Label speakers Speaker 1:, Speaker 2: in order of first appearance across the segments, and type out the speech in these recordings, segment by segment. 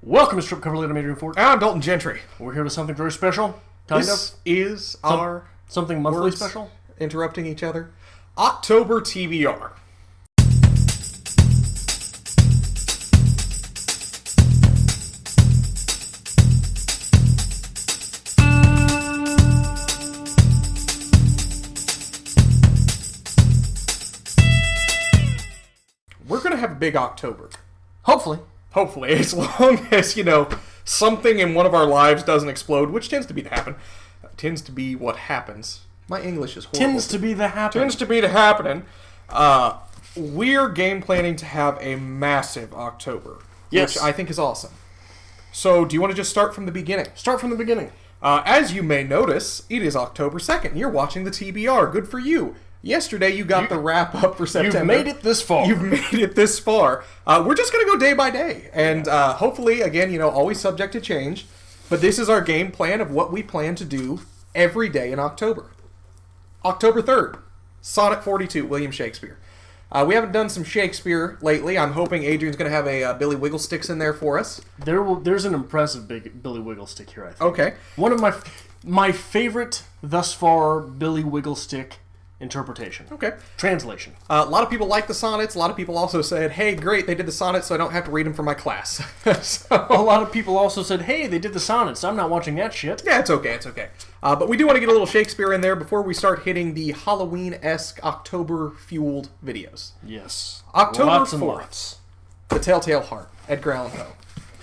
Speaker 1: Welcome to Strip Cover Late. I'm Adrian Fort.
Speaker 2: I'm Dalton Gentry.
Speaker 1: We're here with something very special.
Speaker 2: This is our
Speaker 1: something monthly special.
Speaker 2: Interrupting each other. October TBR. We're going to have a big October.
Speaker 1: Hopefully,
Speaker 2: as long as, something in one of our lives doesn't explode, which tends to be what happens. My English is horrible.
Speaker 1: Tends to be the
Speaker 2: happening. We're game planning to have a massive October.
Speaker 1: Yes.
Speaker 2: Which I think is awesome. So, do you want to just start from the beginning?
Speaker 1: Start from the beginning.
Speaker 2: As you may notice, it is October 2nd. You're watching the TBR. Good for you. Yesterday, you got the wrap-up for September.
Speaker 1: You've made it this far.
Speaker 2: We're just going to go day by day. And hopefully, again, always subject to change. But this is our game plan of what we plan to do every day in October. October 3rd, Sonnet 42, William Shakespeare. We haven't done some Shakespeare lately. I'm hoping Adrian's going to have a Billy Wigglesticks in there for us.
Speaker 1: There's an impressive big Billy Wigglestick here, I think.
Speaker 2: Okay.
Speaker 1: One of my favorite thus far Billy Wigglestick interpretation.
Speaker 2: Okay.
Speaker 1: Translation.
Speaker 2: A lot of people like the sonnets. A lot of people also said, hey, great, they did the sonnets, so I don't have to read them for my class.
Speaker 1: A lot of people also said, hey, they did the sonnets. I'm not watching that shit.
Speaker 2: Yeah, it's okay. But we do want to get a little Shakespeare in there before we start hitting the Halloween-esque October-fueled videos.
Speaker 1: Yes.
Speaker 2: October
Speaker 1: lots
Speaker 2: 4th.
Speaker 1: And lots.
Speaker 2: The Telltale Heart, Edgar Allan Poe.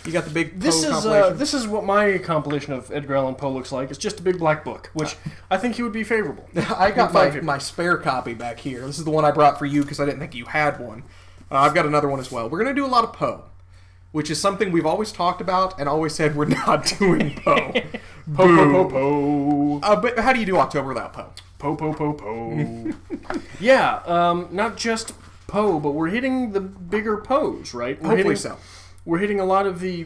Speaker 2: You got the big
Speaker 1: This
Speaker 2: Poe
Speaker 1: is
Speaker 2: compilation.
Speaker 1: this is what my compilation of Edgar Allan Poe looks like. It's just a big black book, which I think he would be favorable.
Speaker 2: I got my spare copy back here. This is the one I brought for you because I didn't think you had one. I've got another one as well. We're going to do a lot of Poe, which is something we've always talked about and always said we're not doing Poe.
Speaker 1: Poe.
Speaker 2: But how do you do October without Poe?
Speaker 1: Poe. Yeah, not just Poe, but we're hitting the bigger Poes, right?
Speaker 2: Hopefully so.
Speaker 1: We're hitting a lot of the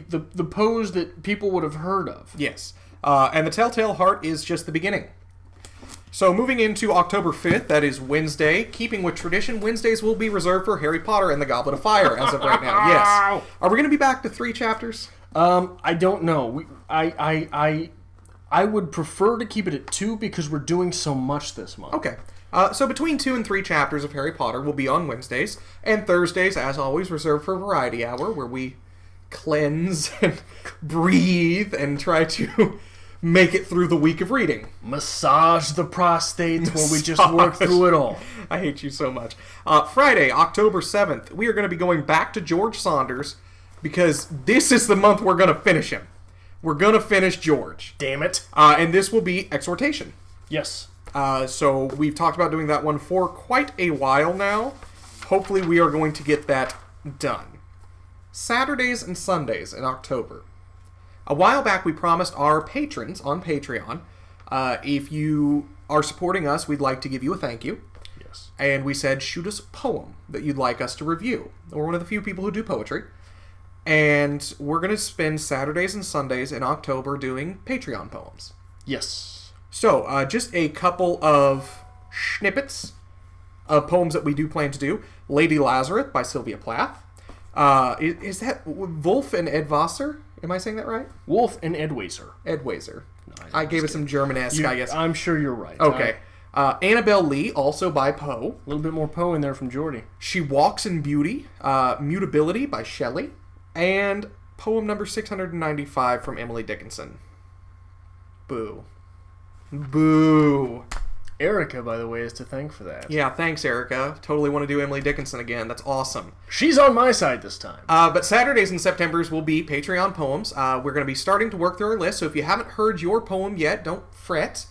Speaker 1: Poes that people would have heard of.
Speaker 2: Yes. And the Telltale Heart is just the beginning. So moving into October 5th, that is Wednesday. Keeping with tradition, Wednesdays will be reserved for Harry Potter and the Goblet of Fire as of right now. Yes. Are we going to be back to 3 chapters?
Speaker 1: I don't know. I would prefer to keep it at 2 because we're doing so much this month.
Speaker 2: Okay. So between 2 and 3 chapters of Harry Potter will be on Wednesdays. And Thursdays, as always, reserved for Variety Hour, where we cleanse and breathe and try to make it through the week of reading.
Speaker 1: Massage the prostate while we just work through it all.
Speaker 2: I hate you so much. Friday, October 7th, we are going to be going back to George Saunders because this is the month we're going to finish him. We're going to finish George.
Speaker 1: Damn it.
Speaker 2: And this will be Exhortation.
Speaker 1: Yes.
Speaker 2: So we've talked about doing that one for quite a while now. Hopefully we are going to get that done. Saturdays and Sundays in October. A while back we promised our patrons on Patreon, if you are supporting us, we'd like to give you a thank you.
Speaker 1: Yes.
Speaker 2: And we said, shoot us a poem that you'd like us to review. We're one of the few people who do poetry. And we're going to spend Saturdays and Sundays in October doing Patreon poems.
Speaker 1: Yes.
Speaker 2: So, just a couple of snippets of poems that we do plan to do. Lady Lazarus by Sylvia Plath. Is that Wolf and Edwasser? Am I saying that right?
Speaker 1: Wolf and Edwasser.
Speaker 2: Edwasser. No, I gave it some German-esque, I guess.
Speaker 1: I'm sure you're right.
Speaker 2: Okay. Annabelle Lee, also by Poe.
Speaker 1: A little bit more Poe in there from Jordie.
Speaker 2: She Walks in Beauty. Mutability by Shelley. And poem number 695 from Emily Dickinson. Boo. Boo.
Speaker 1: Erika, by the way, is to thank for that.
Speaker 2: Yeah, thanks, Erika. Totally want to do Emily Dickinson again. That's awesome.
Speaker 1: She's on my side this time.
Speaker 2: But Saturdays and Septembers will be Patreon poems. We're going to be starting to work through our list, so if you haven't heard your poem yet, don't fret.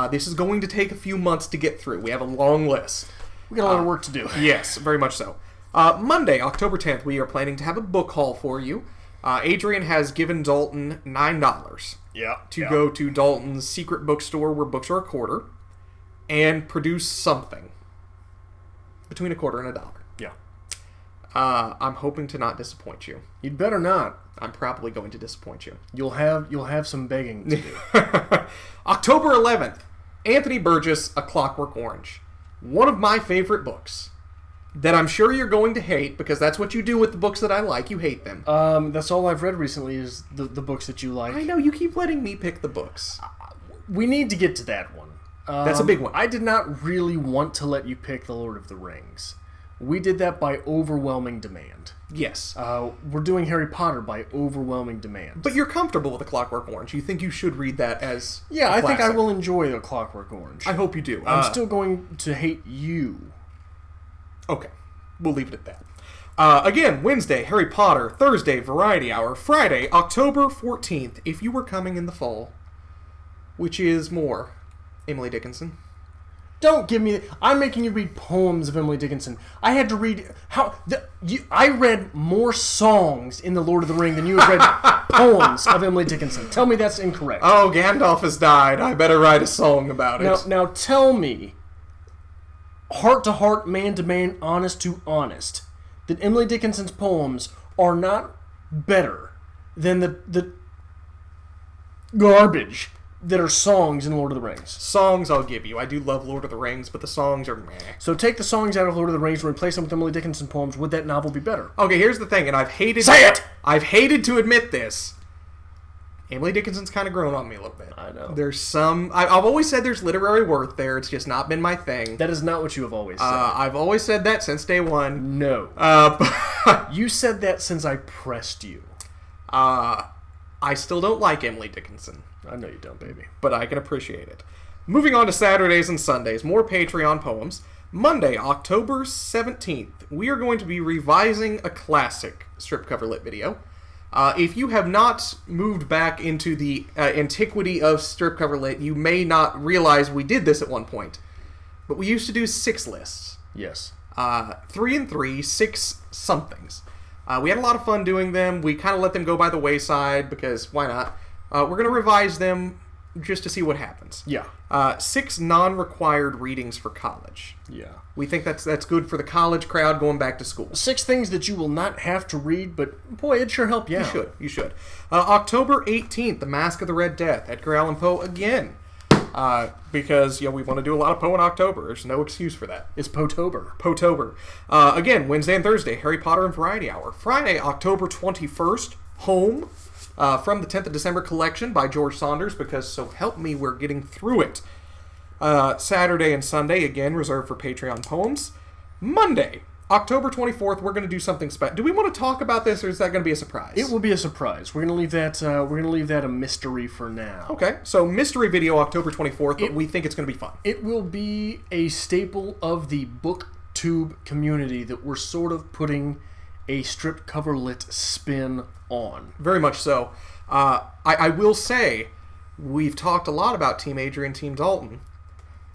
Speaker 2: This is going to take a few months to get through. We have a long list.
Speaker 1: We got a lot of work to do.
Speaker 2: Yes, very much so. Monday, October 10th, we are planning to have a book haul for you. Adrian has given Dalton $9 to go to Dalton's secret bookstore where books are a quarter and produce something between a quarter and $1.
Speaker 1: Yeah.
Speaker 2: I'm hoping to not disappoint you.
Speaker 1: You'd better not.
Speaker 2: I'm probably going to disappoint you.
Speaker 1: You'll have some begging to do.
Speaker 2: October 11th, Anthony Burgess, A Clockwork Orange. One of my favorite books. that I'm sure you're going to hate, because that's what you do with the books that I like. You hate them.
Speaker 1: That's all I've read recently is the books that you like.
Speaker 2: I know, you keep letting me pick the books.
Speaker 1: We need to get to that one.
Speaker 2: That's a big one.
Speaker 1: I did not really want to let you pick The Lord of the Rings. We did that by overwhelming demand.
Speaker 2: Yes.
Speaker 1: We're doing Harry Potter by overwhelming demand.
Speaker 2: But you're comfortable with A Clockwork Orange. You think you should read that as
Speaker 1: Yeah,
Speaker 2: I
Speaker 1: think I will enjoy A Clockwork Orange.
Speaker 2: I hope you do.
Speaker 1: I'm still going to hate you.
Speaker 2: Okay. We'll leave it at that. Again, Wednesday, Harry Potter. Thursday, Variety Hour. Friday, October 14th, if you were coming in the fall, which is more Emily Dickinson.
Speaker 1: Don't give me... I'm making you read poems of Emily Dickinson. I had to read... I read more songs in The Lord of the Ring than you have read poems of Emily Dickinson. Tell me that's incorrect.
Speaker 2: Oh, Gandalf has died. I better write a song about it.
Speaker 1: Now tell me, heart to heart, man to man, honest to honest, that Emily Dickinson's poems are not better than the garbage that are songs in Lord of the Rings.
Speaker 2: Songs I'll give you. I do love Lord of the Rings, but the songs are meh.
Speaker 1: So take the songs out of Lord of the Rings and replace them with Emily Dickinson poems. Would that novel be better?
Speaker 2: Okay, here's the thing, and I've hated...
Speaker 1: Say it!
Speaker 2: I've hated to admit this. Emily Dickinson's kind of grown on me a little bit.
Speaker 1: I know.
Speaker 2: There's some... I've always said there's literary worth there. It's just not been my thing.
Speaker 1: That is not what you have always said.
Speaker 2: I've always said that since day one.
Speaker 1: No. You said that since I pressed you.
Speaker 2: I still don't like Emily Dickinson.
Speaker 1: I know you don't, baby.
Speaker 2: But I can appreciate it. Moving on to Saturdays and Sundays, more Patreon poems. Monday, October 17th, we are going to be revising a classic strip cover lit video. If you have not moved back into the antiquity of strip cover lit, you may not realize we did this at one point. But we used to do 6 lists.
Speaker 1: Yes.
Speaker 2: 3 and 3, 6 somethings. We had a lot of fun doing them. We kind of let them go by the wayside because why not? We're going to revise them just to see what happens.
Speaker 1: Yeah.
Speaker 2: 6 non-required readings for college.
Speaker 1: Yeah.
Speaker 2: We think that's good for the college crowd going back to school.
Speaker 1: 6 things that you will not have to read, but boy, it'd sure help you out.
Speaker 2: You should. October 18th, The Mask of the Red Death, Edgar Allan Poe again. Because we want to do a lot of Poe in October. There's no excuse for that.
Speaker 1: It's Potober.
Speaker 2: Potober. Again, Wednesday and Thursday, Harry Potter and Variety Hour. Friday, October 21st, Home, from the 10th of December collection by George Saunders, because so help me, we're getting through it. Saturday and Sunday, again, reserved for Patreon poems. Monday, October 24th, we're going to do something special. Do we want to talk about this, or is that going to be a surprise?
Speaker 1: It will be a surprise. We're going to leave that. We're going to leave that a mystery for now.
Speaker 2: Okay, so mystery video October 24th, but we think it's going to be fun.
Speaker 1: It will be a staple of the booktube community that we're sort of putting a strip cover lit spin on.
Speaker 2: Very much so. I will say, we've talked a lot about Team Adrian, Team Dalton.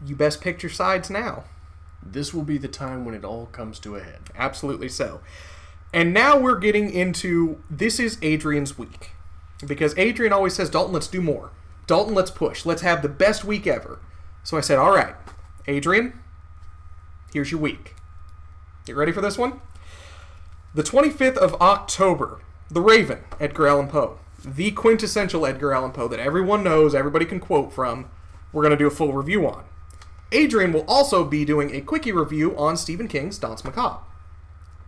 Speaker 2: You best pick your sides now.
Speaker 1: This will be the time when it all comes to a head.
Speaker 2: Absolutely so. And now we're getting into, this is Adrian's week. Because Adrian always says, Dalton, let's do more. Dalton, let's push. Let's have the best week ever. So I said, all right, Adrian, here's your week. Get ready for this one? The 25th of October, The Raven, Edgar Allan Poe. The quintessential Edgar Allan Poe that everyone knows, everybody can quote from. We're going to do a full review on. Adrian will also be doing a quickie review on Stephen King's Danse Macabre.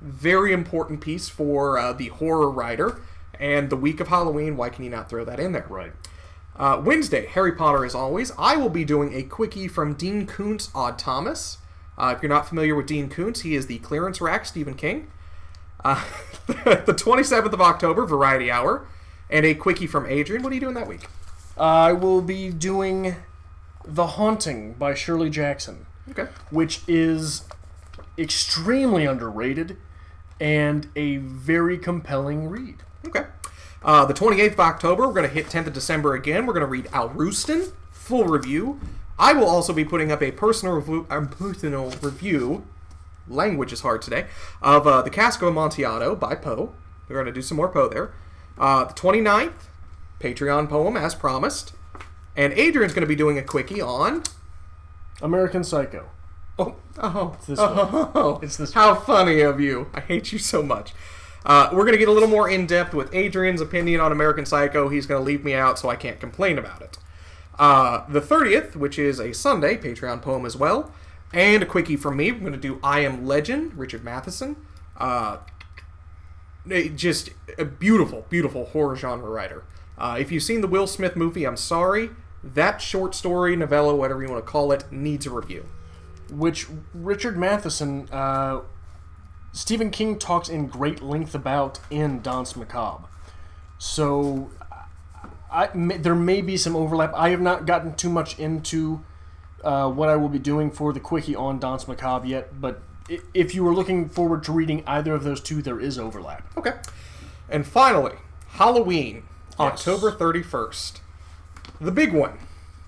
Speaker 2: Very important piece for the horror writer. And the week of Halloween, why can you not throw that in there?
Speaker 1: Right.
Speaker 2: Wednesday, Harry Potter as always. I will be doing a quickie from Dean Koontz' Odd Thomas. If you're not familiar with Dean Koontz, he is the clearance rack Stephen King. The 27th of October, Variety Hour. And a quickie from Adrian. What are you doing that week?
Speaker 1: I will be doing The Haunting by Shirley Jackson.
Speaker 2: Okay.
Speaker 1: Which is extremely underrated and a very compelling read.
Speaker 2: Okay. The 28th of October, we're going to hit 10th of December again. We're going to read Alixandra, full review. I will also be putting up a personal review, language is hard today, of The Cask of Amontillado by Poe. We're going to do some more Poe there. The 29th, Patreon poem, as promised. And Adrian's going to be doing a quickie on
Speaker 1: American Psycho.
Speaker 2: It's
Speaker 1: this one.
Speaker 2: It's this How funny of you. I hate you so much. We're going to get a little more in-depth with Adrian's opinion on American Psycho. He's going to leave me out so I can't complain about it. The 30th, which is a Sunday, Patreon poem as well. And a quickie from me. We're going to do I Am Legend, Richard Matheson. Just a beautiful, beautiful horror genre writer. If you've seen the Will Smith movie, I'm sorry. That short story, novella, whatever you want to call it, needs a review.
Speaker 1: Which Richard Matheson, Stephen King talks in great length about in Danse Macabre. So there may be some overlap. I have not gotten too much into what I will be doing for the quickie on Danse Macabre yet, but if you were looking forward to reading either of those two, there is overlap.
Speaker 2: Okay. And finally, Halloween, October 31st. The big one,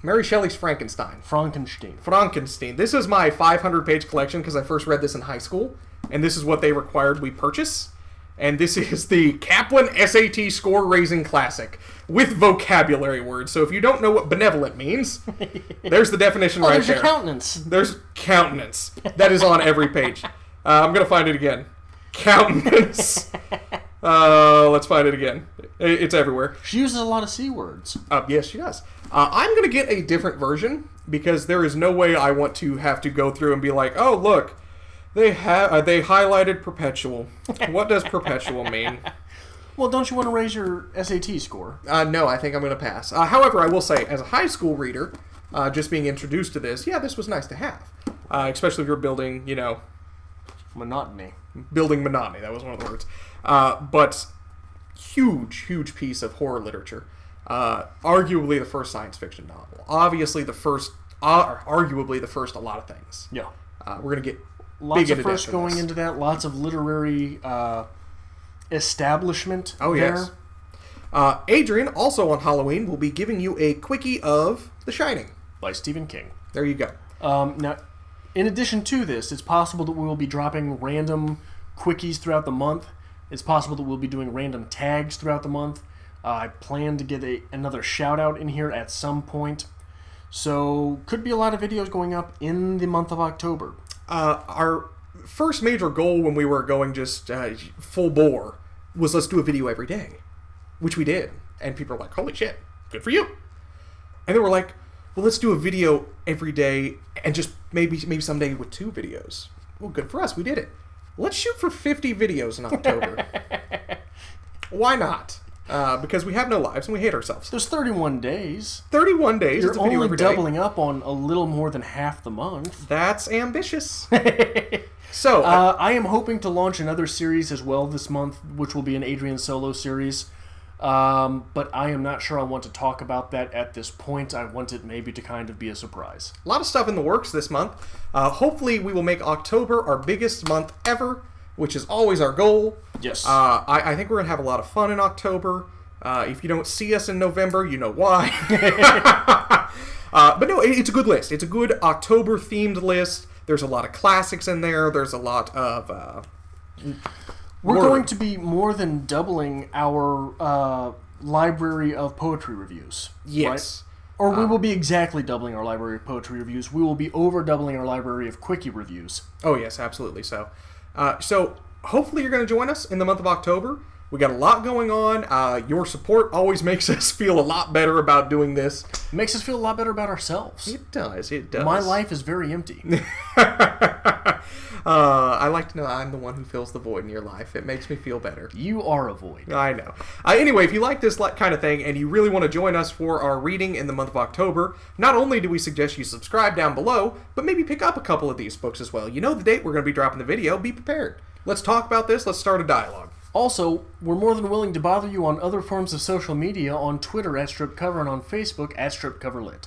Speaker 2: Mary Shelley's Frankenstein.
Speaker 1: Frankenstein.
Speaker 2: This is my 500-page collection because I first read this in high school, and this is what they required we purchase. And this is the Kaplan SAT score-raising classic with vocabulary words. So if you don't know what benevolent means, there's the definition right there.
Speaker 1: There's your countenance.
Speaker 2: There's countenance. That is on every page. I'm going to find it again. Countenance. Let's find it again. It's everywhere.
Speaker 1: She uses a lot of C words.
Speaker 2: Yes, she does. I'm going to get a different version because there is no way I want to have to go through and be like, oh, look, they highlighted perpetual. What does perpetual mean?
Speaker 1: Well, don't you want to raise your SAT score?
Speaker 2: No, I think I'm going to pass. However, I will say, as a high school reader, just being introduced to this, yeah, this was nice to have. Especially if you're building,
Speaker 1: Monotony.
Speaker 2: Building monotony, that was one of the words. But huge piece of horror literature. Arguably the first science fiction novel. Obviously the first, arguably the first a lot of things.
Speaker 1: Yeah.
Speaker 2: We're going to get
Speaker 1: lots
Speaker 2: big
Speaker 1: of
Speaker 2: into
Speaker 1: first going into that. Lots of literary establishment there.
Speaker 2: Yes. Adrian, also on Halloween, will be giving you a quickie of The Shining.
Speaker 1: By Stephen King.
Speaker 2: There you go.
Speaker 1: Now, in addition to this, it's possible that we will be dropping random quickies throughout the month. It's possible that we'll be doing random tags throughout the month. I plan to get another shout-out in here at some point. So, could be a lot of videos going up in the month of October.
Speaker 2: Our first major goal when we were going just full bore was let's do a video every day, which we did. And people are like, holy shit, good for you. And then we're like, well, let's do a video every day and just maybe someday with 2 videos. Well, good for us. We did it. Let's shoot for 50 videos in October. Why not? Because we have no lives and we hate ourselves.
Speaker 1: There's 31 days.
Speaker 2: 31 days.
Speaker 1: You're
Speaker 2: it's a video
Speaker 1: only
Speaker 2: every day.
Speaker 1: doubling up on a little more than half the month.
Speaker 2: That's ambitious. So
Speaker 1: I am hoping to launch another series as well this month, which will be an Adrian solo series. But I am not sure I want to talk about that at this point. I want it maybe to kind of be a surprise.
Speaker 2: A lot of stuff in the works this month. Hopefully we will make October our biggest month ever, which is always our goal.
Speaker 1: Yes.
Speaker 2: I think we're going to have a lot of fun in October. If you don't see us in November, you know why. But no, it's a good list. It's a good October-themed list. There's a lot of classics in there. There's a lot of...
Speaker 1: We're going to be more than doubling our library of poetry reviews.
Speaker 2: Yes.
Speaker 1: Right? Or we will be exactly doubling our library of poetry reviews. We will be over-doubling our library of quickie reviews.
Speaker 2: Oh, yes, absolutely so. So hopefully you're going to join us in the month of October. We got a lot going on. Your support always makes us feel a lot better about doing this.
Speaker 1: It makes us feel a lot better about ourselves.
Speaker 2: It does. It does.
Speaker 1: My life is very empty.
Speaker 2: I like to know I'm the one who fills the void in your life. It makes me feel better.
Speaker 1: You are a void.
Speaker 2: I know. Anyway, if you like this kind of thing and you really want to join us for our reading in the month of October, not only do we suggest you subscribe down below, but maybe pick up a couple of these books as well. You know the date we're going to be dropping the video. Be prepared. Let's talk about this. Let's start a dialogue.
Speaker 1: Also, we're more than willing to bother you on other forms of social media, on Twitter @StripCover and on Facebook @StripCoverLit.